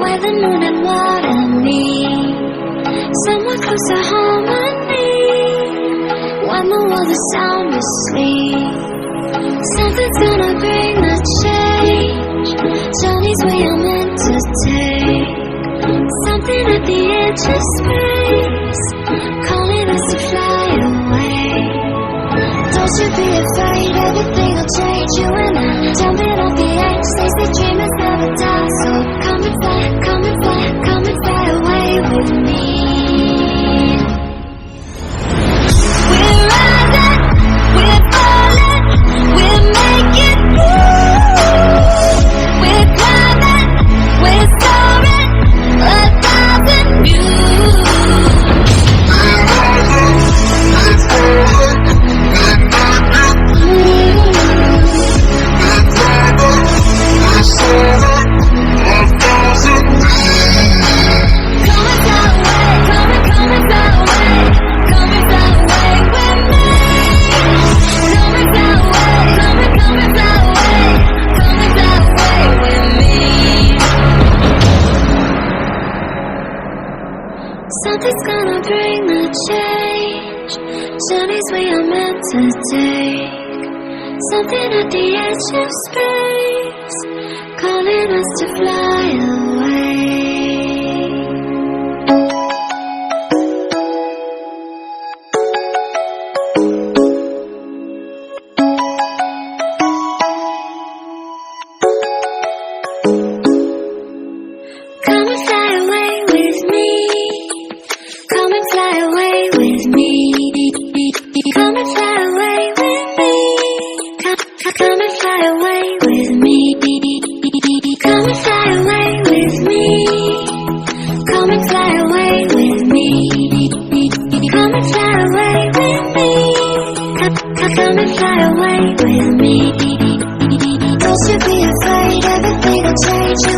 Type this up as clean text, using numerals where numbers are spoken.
where the moon and water meet, somewhere close to harmony. When the world is sound asleep, something's gonna bring the change. Journeys we are meant to take, something at the edge of space, calling us to fly away. Don't you be afraid, everything will change. You and I, jumping off the edge. They say dreamers never die, so come and fly, come and fly, come and fly away with me. We're rising, we're falling, we're making moves. We're climbing, we're soaring, 1,000 views. We're rising, we're falling, we're making moves. We're climbing, we're soaring, 1,000 views. Come and fly away, come and fly away, come and fly away with me. Come and fly away, come and fly away, come and fly away with me. Something's gonna bring the change. Journeys we are meant to take, something at the edge of space, calling us to fly away. Come and fly away with me. Come and fly away with me. Come and fly away with me. Come and fly away with me. Come and fly away with me. Come and fly away with me. Come and fly away with me. Come and fly away with me. Don't you be afraid, everything will change. You